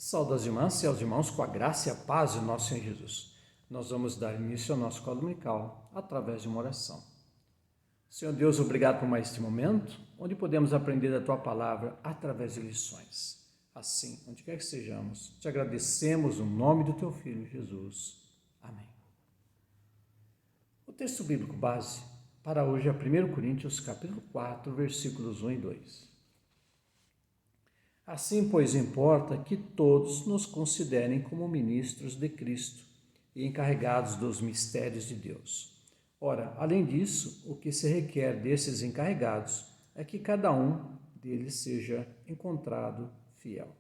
Sauda as irmãs e aos irmãos com a graça e a paz de nosso Senhor Jesus. Nós vamos dar início ao nosso colo dominical através de uma oração. Senhor Deus, obrigado por mais este momento, onde podemos aprender a Tua Palavra através de lições. Assim, onde quer que sejamos, te agradecemos no nome do Teu Filho Jesus. Amém. O texto bíblico base para hoje é 1 Coríntios capítulo 4, versículos 1 e 2. Assim, pois, importa que todos nos considerem como ministros de Cristo e encarregados dos mistérios de Deus. Ora, além disso, o que se requer desses encarregados é que cada um deles seja encontrado fiel.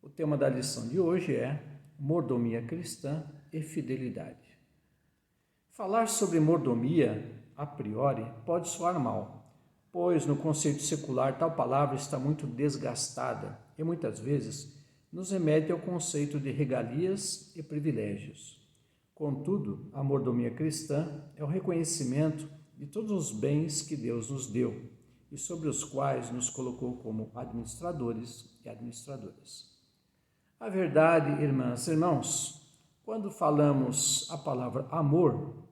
O tema da lição de hoje é mordomia cristã e fidelidade. Falar sobre mordomia, a priori, pode soar mal, pois no conceito secular tal palavra está muito desgastada e muitas vezes nos remete ao conceito de regalias e privilégios. Contudo, a mordomia cristã é o reconhecimento de todos os bens que Deus nos deu e sobre os quais nos colocou como administradores e administradoras. A verdade, irmãs e irmãos, quando falamos a palavra amor,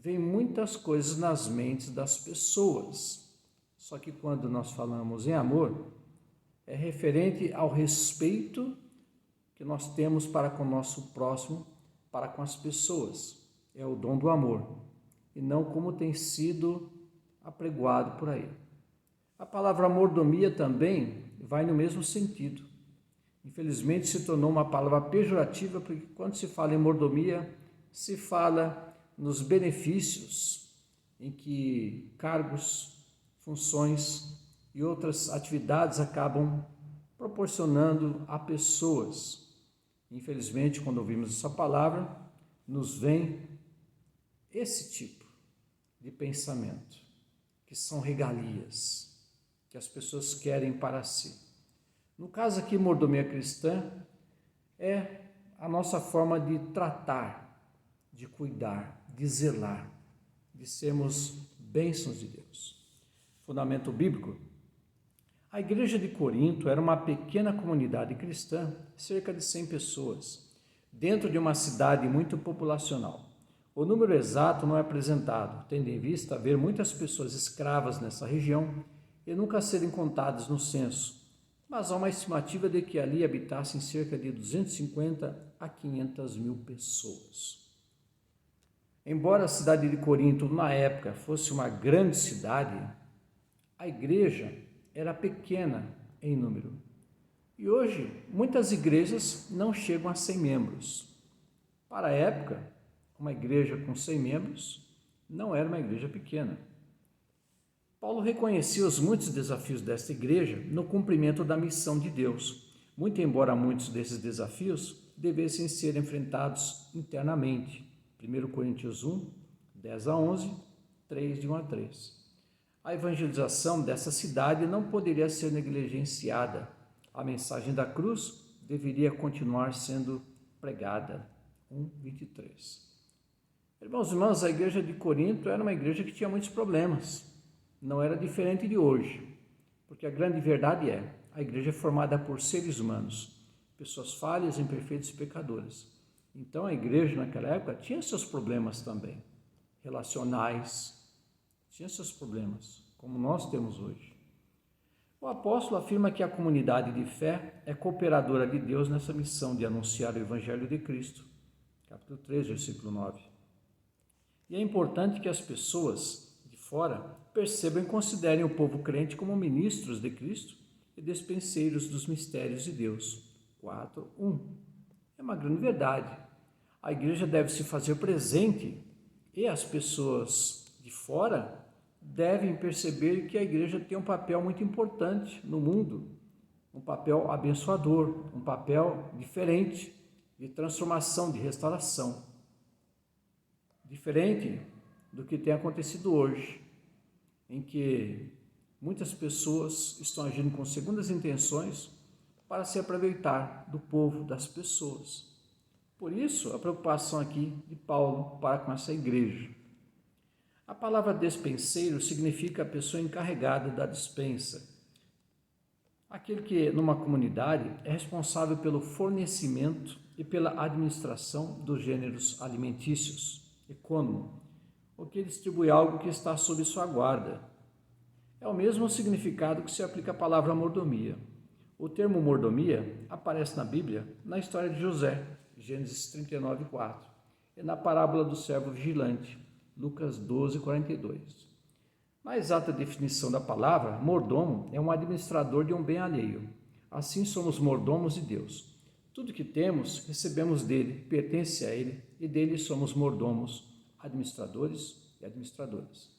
vem muitas coisas nas mentes das pessoas. Só que quando nós falamos em amor, é referente ao respeito que nós temos para com o nosso próximo, para com as pessoas. É o dom do amor, e não como tem sido apregoado por aí. A palavra mordomia também vai no mesmo sentido. Infelizmente se tornou uma palavra pejorativa, porque quando se fala em mordomia, se fala nos benefícios em que cargos, funções e outras atividades acabam proporcionando a pessoas. Infelizmente, quando ouvimos essa palavra, nos vem esse tipo de pensamento, que são regalias, que as pessoas querem para si. No caso aqui, mordomia cristã é a nossa forma de tratar, de cuidar, de zelar, de sermos bênçãos de Deus. Fundamento bíblico. A igreja de Corinto era uma pequena comunidade cristã, cerca de 100 pessoas, dentro de uma cidade muito populacional. O número exato não é apresentado, tendo em vista haver muitas pessoas escravas nessa região e nunca serem contadas no censo, mas há uma estimativa de que ali habitassem cerca de 250 a 500 mil pessoas. Embora a cidade de Corinto, na época, fosse uma grande cidade, a igreja era pequena em número. E hoje, muitas igrejas não chegam a 100 membros. Para a época, uma igreja com 100 membros não era uma igreja pequena. Paulo reconhecia os muitos desafios desta igreja no cumprimento da missão de Deus, muito embora muitos desses desafios devessem ser enfrentados internamente. 1 Coríntios 1, 10 a 11, 3 de 1 a 3. A evangelização dessa cidade não poderia ser negligenciada. A mensagem da cruz deveria continuar sendo pregada. 1, 23. Irmãos e irmãs, a igreja de Corinto era uma igreja que tinha muitos problemas. Não era diferente de hoje, porque a grande verdade é, a igreja é formada por seres humanos, pessoas falhas, imperfeitas e pecadoras. Então a igreja naquela época tinha seus problemas também, relacionais, tinha seus problemas, como nós temos hoje. O apóstolo afirma que a comunidade de fé é cooperadora de Deus nessa missão de anunciar o Evangelho de Cristo, capítulo 3, versículo 9. E é importante que as pessoas de fora percebam e considerem o povo crente como ministros de Cristo e despenseiros dos mistérios de Deus, 4, 1. É uma grande verdade. A igreja deve se fazer presente e as pessoas de fora devem perceber que a igreja tem um papel muito importante no mundo, um papel abençoador, um papel diferente de transformação, de restauração. Diferente do que tem acontecido hoje, em que muitas pessoas estão agindo com segundas intenções para se aproveitar do povo, das pessoas. Por isso, a preocupação aqui de Paulo para com essa igreja. A palavra despenseiro significa a pessoa encarregada da despensa. aquele que, numa comunidade, é responsável pelo fornecimento e pela administração dos gêneros alimentícios, econômico, o que distribui algo que está sob sua guarda. É o mesmo significado que se aplica à palavra mordomia. O termo mordomia aparece na Bíblia na história de José, Gênesis 39:4, e na parábola do servo vigilante, Lucas 12:42. Na exata definição da palavra, mordomo é um administrador de um bem alheio. Assim somos mordomos de Deus. Tudo que temos, recebemos dele, pertence a ele, e dele somos mordomos, administradores e administradoras.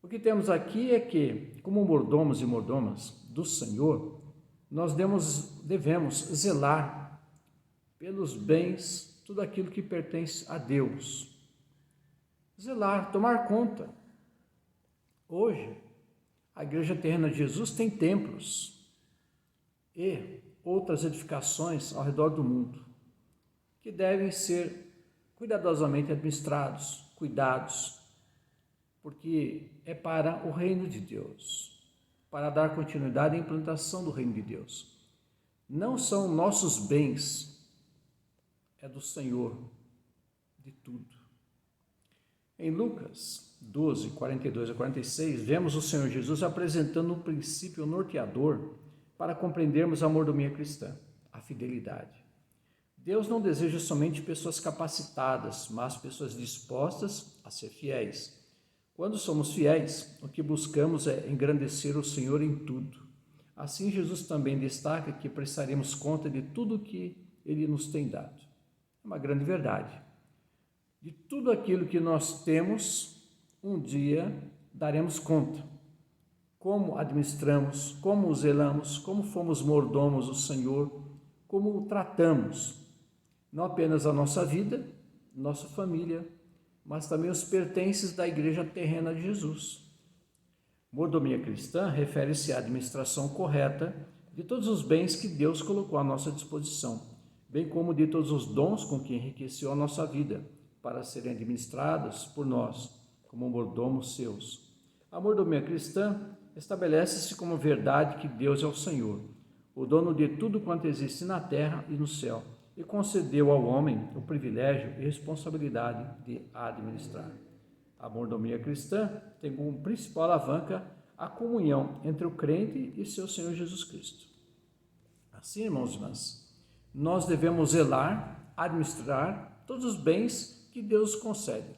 O que temos aqui é que, como mordomos e mordomas do Senhor, nós devemos zelar pelos bens, tudo aquilo que pertence a Deus. Zelar, tomar conta. Hoje, a Igreja Terrena de Jesus tem templos e outras edificações ao redor do mundo que devem ser cuidadosamente administrados, cuidados, porque é para o reino de Deus, para dar continuidade à implantação do reino de Deus. Não são nossos bens, é do Senhor, de tudo. Em Lucas 12, 42 a 46, vemos o Senhor Jesus apresentando um princípio norteador para compreendermos a mordomia cristã, a fidelidade. Deus não deseja somente pessoas capacitadas, mas pessoas dispostas a ser fiéis. Quando somos fiéis, o que buscamos é engrandecer o Senhor em tudo. Assim, Jesus também destaca que prestaremos conta de tudo que Ele nos tem dado. É uma grande verdade. De tudo aquilo que nós temos, um dia daremos conta. Como administramos, como zelamos, como fomos mordomos do Senhor, como o tratamos, não apenas a nossa vida, nossa família, mas também os pertences da Igreja Terrena de Jesus. Mordomia cristã refere-se à administração correta de todos os bens que Deus colocou à nossa disposição, bem como de todos os dons com que enriqueceu a nossa vida, para serem administrados por nós, como mordomos seus. A mordomia cristã estabelece-se como verdade que Deus é o Senhor, o dono de tudo quanto existe na terra e no céu, e concedeu ao homem o privilégio e responsabilidade de administrar. A mordomia cristã tem como principal alavanca a comunhão entre o crente e seu Senhor Jesus Cristo. Assim, irmãos e irmãs, nós devemos zelar, administrar todos os bens que Deus concede,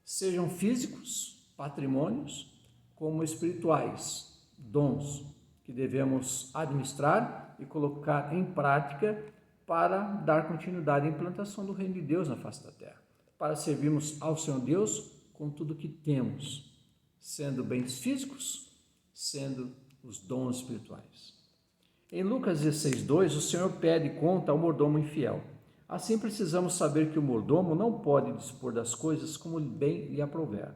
sejam físicos, patrimônios, como espirituais, dons que devemos administrar e colocar em prática para dar continuidade à implantação do reino de Deus na face da terra, para servirmos ao Senhor Deus com tudo que temos, sendo bens físicos, sendo os dons espirituais. Em Lucas 16:2, o Senhor pede conta ao mordomo infiel. Assim precisamos saber que o mordomo não pode dispor das coisas como bem lhe aprouver,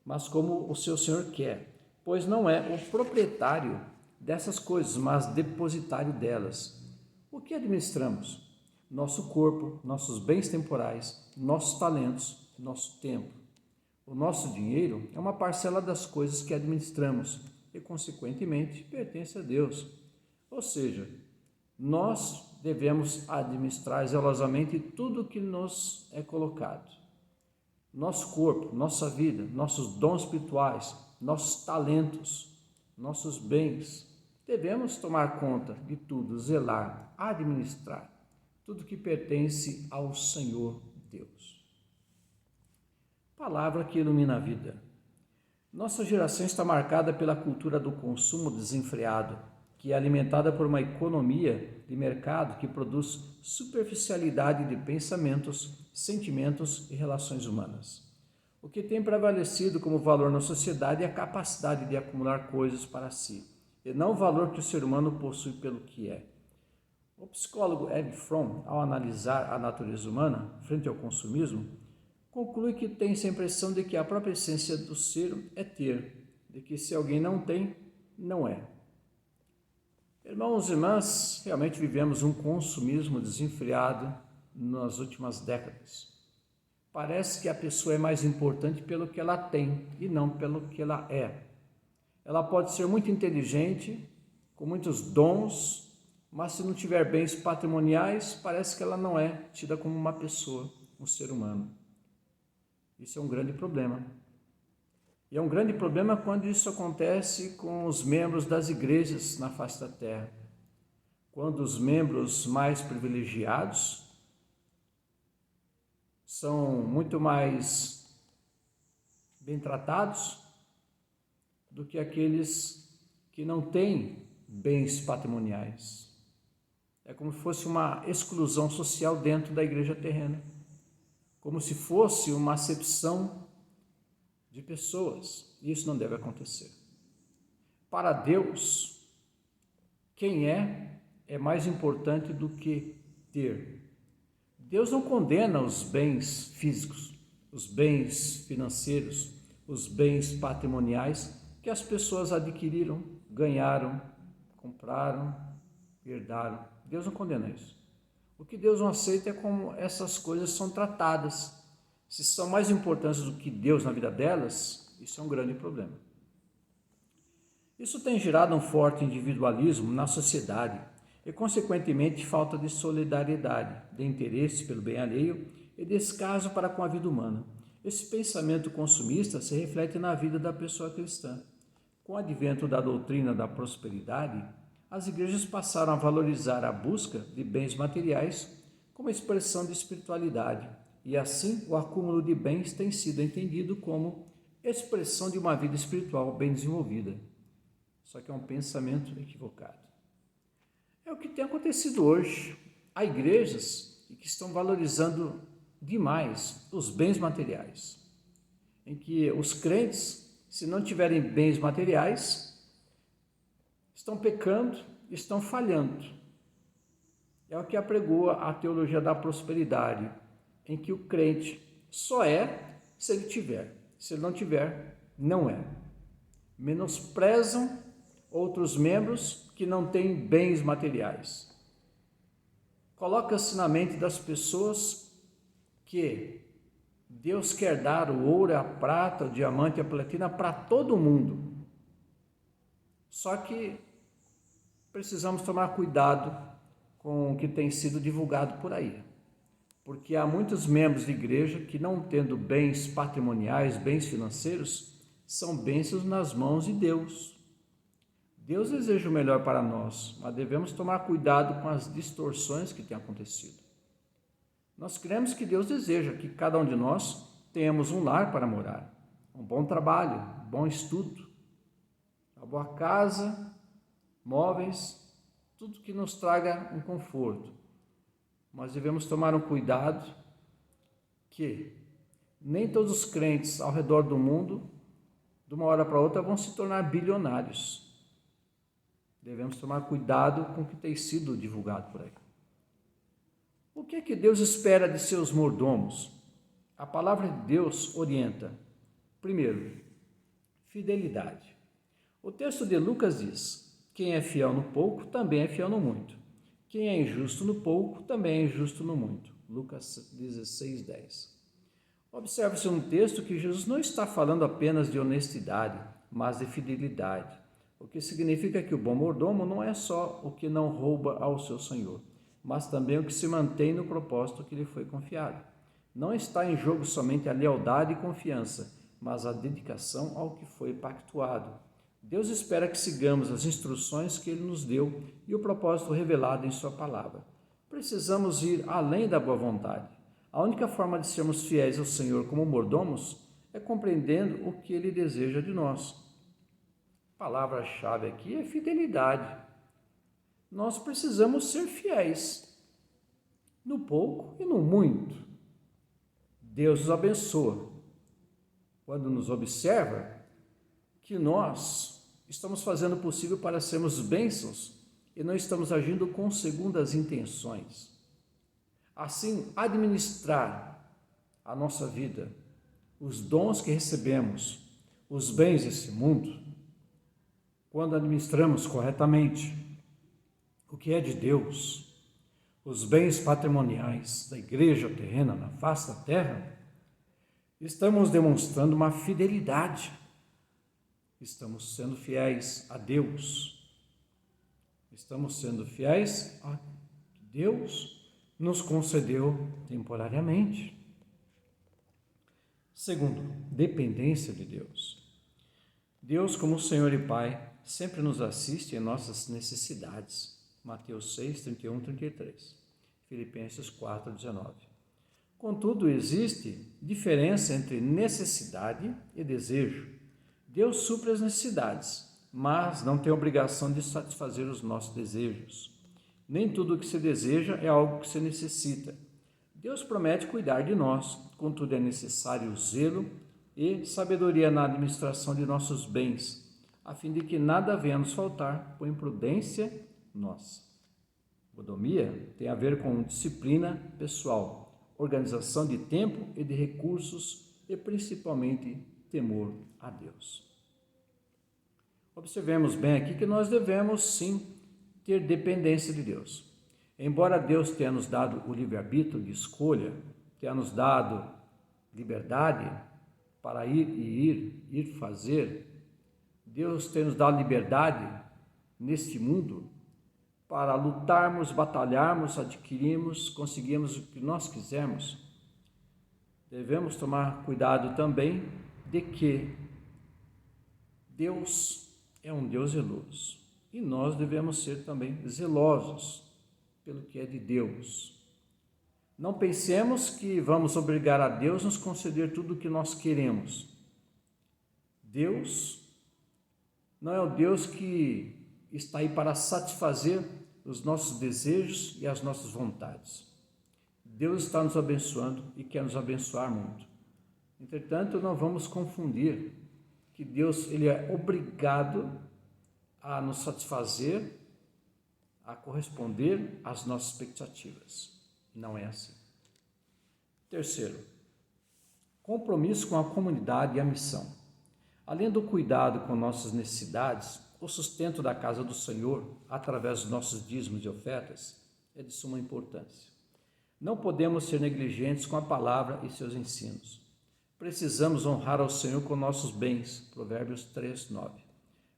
mas como o seu Senhor quer, pois não é o proprietário dessas coisas, mas depositário delas. O que administramos? Nosso corpo, nossos bens temporais, nossos talentos, nosso tempo. O nosso dinheiro é uma parcela das coisas que administramos e, consequentemente, pertence a Deus. Ou seja, nós devemos administrar zelosamente tudo que nos é colocado. Nosso corpo, nossa vida, nossos dons espirituais, nossos talentos, nossos bens. Devemos tomar conta de tudo, zelar, administrar tudo que pertence ao Senhor Deus. Palavra que ilumina a vida. Nossa geração está marcada pela cultura do consumo desenfreado, que é alimentada por uma economia de mercado que produz superficialidade de pensamentos, sentimentos e relações humanas. O que tem prevalecido como valor na sociedade é a capacidade de acumular coisas para si, e não o valor que o ser humano possui pelo que é. O psicólogo Erich Fromm, ao analisar a natureza humana frente ao consumismo, conclui que tem-se a impressão de que a própria essência do ser é ter, de que se alguém não tem, não é. Irmãos e irmãs, realmente vivemos um consumismo desenfreado nas últimas décadas. Parece que a pessoa é mais importante pelo que ela tem e não pelo que ela é. Ela pode ser muito inteligente, com muitos dons, mas se não tiver bens patrimoniais, parece que ela não é tida como uma pessoa, um ser humano. Isso é um grande problema. E é um grande problema quando isso acontece com os membros das igrejas na face da terra. Quando os membros mais privilegiados são muito mais bem tratados do que aqueles que não têm bens patrimoniais. É como se fosse uma exclusão social dentro da igreja terrena, como se fosse uma acepção de pessoas. E isso não deve acontecer. Para Deus, quem é mais importante do que ter. Deus não condena os bens físicos, os bens financeiros, os bens patrimoniais que as pessoas adquiriram, ganharam, compraram, herdaram. Deus não condena isso. O que Deus não aceita é como essas coisas são tratadas. Se são mais importantes do que Deus na vida delas, isso é um grande problema. Isso tem gerado um forte individualismo na sociedade e, consequentemente, falta de solidariedade, de interesse pelo bem alheio e descaso para com a vida humana. Esse pensamento consumista se reflete na vida da pessoa cristã. Com o advento da doutrina da prosperidade, as igrejas passaram a valorizar a busca de bens materiais como expressão de espiritualidade, e assim o acúmulo de bens tem sido entendido como expressão de uma vida espiritual bem desenvolvida. Só que é um pensamento equivocado. É o que tem acontecido hoje. Há igrejas que estão valorizando demais os bens materiais, em que os crentes, se não tiverem bens materiais, estão pecando, estão falhando. É o que apregoa a teologia da prosperidade, em que o crente só é se ele tiver. Se ele não tiver, não é. Menosprezam outros membros que não têm bens materiais. Coloca-se na mente das pessoas que Deus quer dar o ouro, a prata, o diamante e a platina para todo mundo. Só que precisamos tomar cuidado com o que tem sido divulgado por aí, porque há muitos membros de igreja que, não tendo bens patrimoniais, bens financeiros, são bênçãos nas mãos de Deus. Deus deseja o melhor para nós, mas devemos tomar cuidado com as distorções que têm acontecido. Nós cremos que Deus deseja que cada um de nós tenhamos um lar para morar, um bom trabalho, um bom estudo, uma boa casa, móveis, tudo que nos traga um conforto. Mas devemos tomar um cuidado que nem todos os crentes ao redor do mundo, de uma hora para outra, vão se tornar bilionários. Devemos tomar cuidado com o que tem sido divulgado por aí. O que é que Deus espera de seus mordomos? A palavra de Deus orienta. Primeiro, fidelidade. O texto de Lucas diz: quem é fiel no pouco, também é fiel no muito. Quem é injusto no pouco, também é injusto no muito. Lucas 16:10. Observe-se no texto que Jesus não está falando apenas de honestidade, mas de fidelidade, o que significa que o bom mordomo não é só o que não rouba ao seu senhor, mas também o que se mantém no propósito que lhe foi confiado. Não está em jogo somente a lealdade e confiança, mas a dedicação ao que foi pactuado. Deus espera que sigamos as instruções que Ele nos deu e o propósito revelado em Sua palavra. Precisamos ir além da boa vontade. A única forma de sermos fiéis ao Senhor como mordomos é compreendendo o que Ele deseja de nós. A palavra-chave aqui é fidelidade. Nós precisamos ser fiéis no pouco e no muito. Deus nos abençoa quando nos observa que nós estamos fazendo o possível para sermos bênçãos e não estamos agindo com segundas intenções. Assim, administrar a nossa vida, os dons que recebemos, os bens desse mundo, quando administramos corretamente o que é de Deus, os bens patrimoniais da igreja terrena na face da terra, estamos demonstrando uma fidelidade. Estamos sendo fiéis a Deus. Estamos sendo fiéis a que Deus nos concedeu temporariamente. Segundo, dependência de Deus. Deus, como Senhor e Pai, sempre nos assiste em nossas necessidades. Mateus 6, 31, 33. Filipenses 4, 19. Contudo, existe diferença entre necessidade e desejo. Deus supre as necessidades, mas não tem obrigação de satisfazer os nossos desejos. Nem tudo o que se deseja é algo que se necessita. Deus promete cuidar de nós, contudo é necessário zelo e sabedoria na administração de nossos bens, a fim de que nada venha nos faltar por imprudência nossa. Mordomia tem a ver com disciplina pessoal, organização de tempo e de recursos e principalmente temor a Deus. Observemos bem aqui que nós devemos sim ter dependência de Deus. Embora Deus tenha nos dado o livre-arbítrio de escolha, tenha nos dado liberdade para ir fazer, Deus tem nos dado liberdade neste mundo para lutarmos, batalharmos, adquirirmos, conseguirmos o que nós quisermos. Devemos tomar cuidado também de que Deus é um Deus zeloso e nós devemos ser também zelosos pelo que é de Deus. Não pensemos que vamos obrigar a Deus a nos conceder tudo o que nós queremos. Deus não é o Deus que está aí para satisfazer os nossos desejos e as nossas vontades. Deus está nos abençoando e quer nos abençoar muito. Entretanto, não vamos confundir que Deus ele é obrigado a nos satisfazer, a corresponder às nossas expectativas. Não é assim. Terceiro, compromisso com a comunidade e a missão. Além do cuidado com nossas necessidades, o sustento da casa do Senhor, através dos nossos dízimos e ofertas, é de suma importância. Não podemos ser negligentes com a palavra e seus ensinos. Precisamos honrar ao Senhor com nossos bens, Provérbios 3, 9.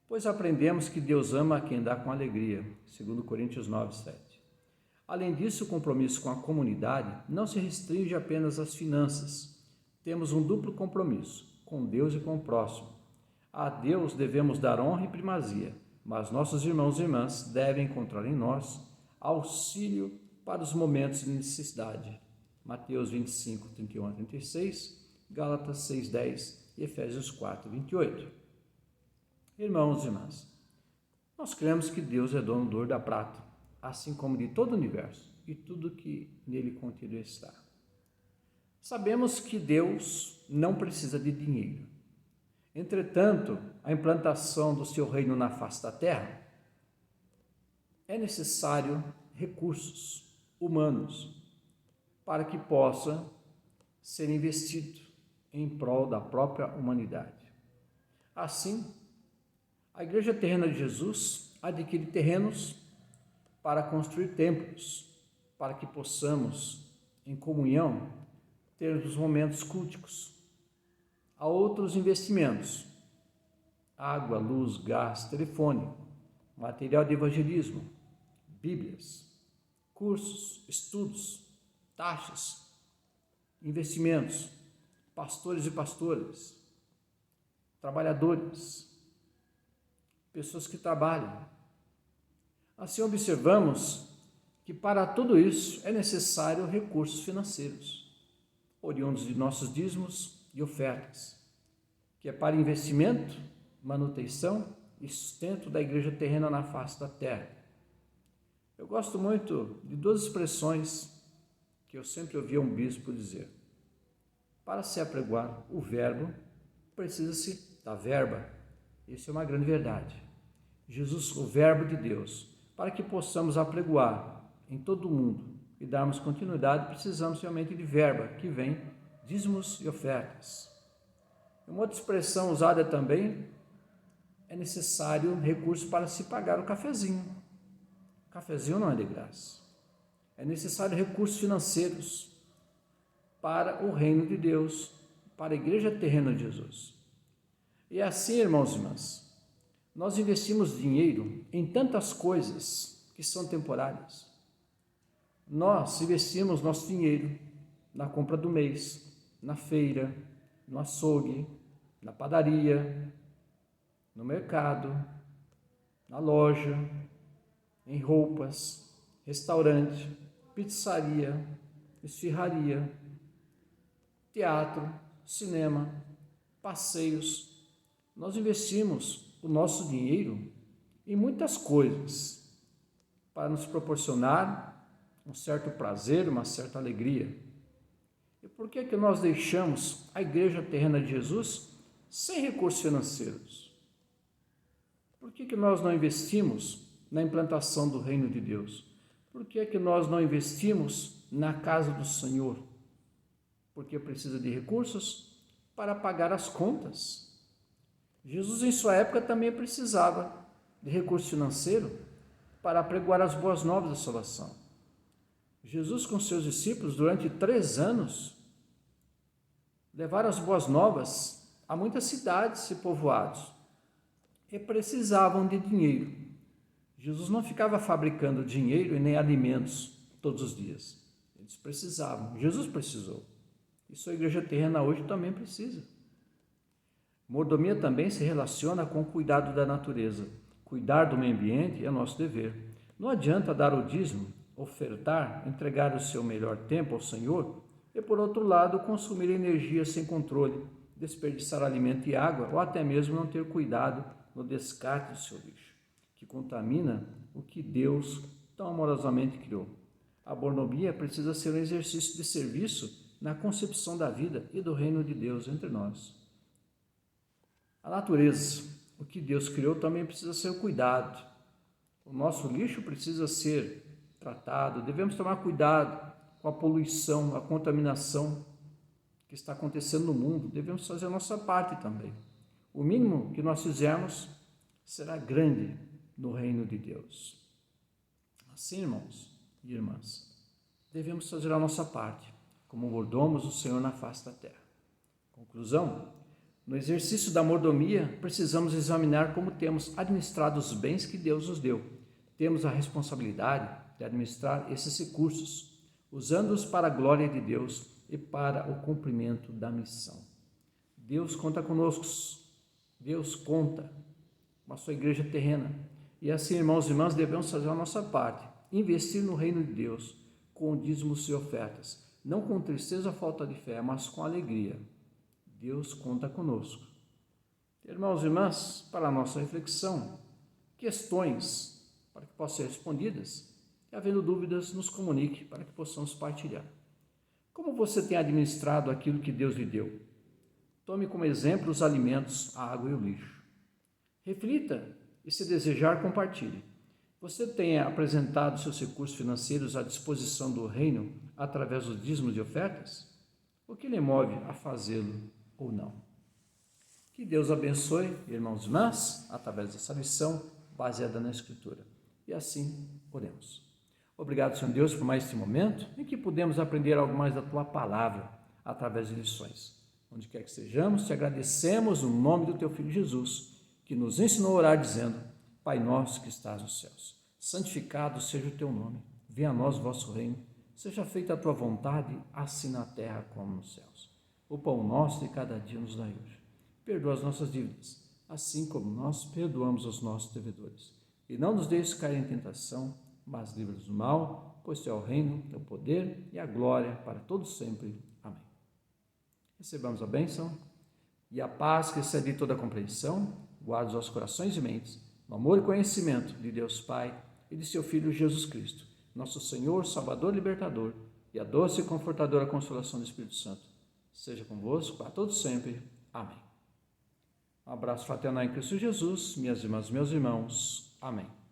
Pois aprendemos que Deus ama a quem dá com alegria, 2 Coríntios 9, 7. Além disso, o compromisso com a comunidade não se restringe apenas às finanças. Temos um duplo compromisso, com Deus e com o próximo. A Deus devemos dar honra e primazia, mas nossos irmãos e irmãs devem encontrar em nós auxílio para os momentos de necessidade. Mateus 25, 31 a 36, Gálatas 6, 10 e Efésios 4, 28. Irmãos e irmãs, nós cremos que Deus é dono do ouro e da prata, assim como de todo o universo e tudo que nele contido está. Sabemos que Deus não precisa de dinheiro. Entretanto, a implantação do seu reino na face da terra é necessário recursos humanos para que possa ser investido em prol da própria humanidade. Assim, a Igreja Terrena de Jesus adquire terrenos para construir templos, para que possamos, em comunhão, ter os momentos culticos. Há outros investimentos: água, luz, gás, telefone, material de evangelismo, bíblias, cursos, estudos, taxas, investimentos, pastores e pastoras, trabalhadores, pessoas que trabalham. Assim observamos que para tudo isso é necessário recursos financeiros, oriundos de nossos dízimos e ofertas, que é para investimento, manutenção e sustento da igreja terrena na face da terra. Eu gosto muito de duas expressões que eu sempre ouvi um bispo dizer. Para se apregoar o verbo, precisa-se da verba. Isso é uma grande verdade. Jesus, o verbo de Deus, para que possamos apregoar em todo o mundo e darmos continuidade, precisamos realmente de verba, que vem dízimos e ofertas. Uma outra expressão usada também, é necessário recurso para se pagar o cafezinho. O cafezinho não é de graça. É necessário recursos financeiros para o reino de Deus, para a igreja terrena de Jesus. E assim, irmãos e irmãs, nós investimos dinheiro em tantas coisas que são temporárias. Nós investimos nosso dinheiro na compra do mês, na feira, no açougue, na padaria, no mercado, na loja, em roupas, restaurante, pizzaria, esfirraria, teatro, cinema, passeios. Nós investimos o nosso dinheiro em muitas coisas para nos proporcionar um certo prazer, uma certa alegria. E por que nós deixamos a igreja terrena de Jesus sem recursos financeiros? Por que nós não investimos na implantação do reino de Deus? Por que nós não investimos na casa do Senhor? Porque precisa de recursos para pagar as contas. Jesus, em sua época, também precisava de recurso financeiro para pregoar as boas novas da salvação. Jesus, com seus discípulos, durante 3 anos, levaram as boas novas a muitas cidades e povoados e precisavam de dinheiro. Jesus não ficava fabricando dinheiro e nem alimentos todos os dias. Eles precisavam. Jesus precisou. E sua igreja terrena hoje também precisa. Mordomia também se relaciona com o cuidado da natureza. Cuidar do meio ambiente é nosso dever. Não adianta dar o dízimo, ofertar, entregar o seu melhor tempo ao Senhor e, por outro lado, consumir energia sem controle, desperdiçar alimento e água ou até mesmo não ter cuidado no descarte do seu lixo, que contamina o que Deus tão amorosamente criou. A mordomia precisa ser um exercício de serviço na concepção da vida e do reino de Deus entre nós. A natureza, o que Deus criou, também precisa ser cuidado. O nosso lixo precisa ser tratado, devemos tomar cuidado com a poluição, a contaminação que está acontecendo no mundo, devemos fazer a nossa parte também. O mínimo que nós fizermos será grande no reino de Deus. Assim, irmãos e irmãs, devemos fazer a nossa parte, como mordomos do Senhor na face da terra. Conclusão: no exercício da mordomia, precisamos examinar como temos administrado os bens que Deus nos deu. Temos a responsabilidade de administrar esses recursos, usando-os para a glória de Deus e para o cumprimento da missão. Deus conta conosco, Deus conta com a sua igreja terrena. E assim, irmãos e irmãs, devemos fazer a nossa parte, investir no reino de Deus com dízimos e ofertas, não com tristeza ou falta de fé, mas com alegria. Deus conta conosco. Irmãos e irmãs, para a nossa reflexão, questões para que possam ser respondidas, e havendo dúvidas, nos comunique para que possamos partilhar. Como você tem administrado aquilo que Deus lhe deu? Tome como exemplo os alimentos, a água e o lixo. Reflita e, se desejar, compartilhe. Você tem apresentado seus recursos financeiros à disposição do reino através dos dízimos e ofertas? O que lhe move a fazê-lo ou não? Que Deus abençoe, irmãos e irmãs, através dessa lição baseada na Escritura. E assim, oremos. Obrigado, Senhor Deus, por mais este momento em que podemos aprender algo mais da Tua Palavra através de lições. Onde quer que estejamos, te agradecemos no nome do Teu Filho Jesus, que nos ensinou a orar dizendo: Pai nosso que estás nos céus, santificado seja o Teu nome. Venha a nós o vosso reino. Seja feita a Tua vontade, assim na terra como nos céus. O pão nosso de cada dia nos dai hoje. Perdoa as nossas dívidas, assim como nós perdoamos os nossos devedores. E não nos deixes cair em tentação, mas livra-nos do mal, pois Teu é o reino, Teu poder e a glória para todos sempre. Amém. Recebamos a bênção e a paz que excede toda a compreensão, guarde os nossos corações e mentes, no amor e conhecimento de Deus Pai e de Seu Filho Jesus Cristo, nosso Senhor, Salvador e Libertador, e a doce e confortadora consolação do Espírito Santo. Seja convosco para todos sempre. Amém. Um abraço fraternal em Cristo Jesus, minhas irmãs e meus irmãos. Amém.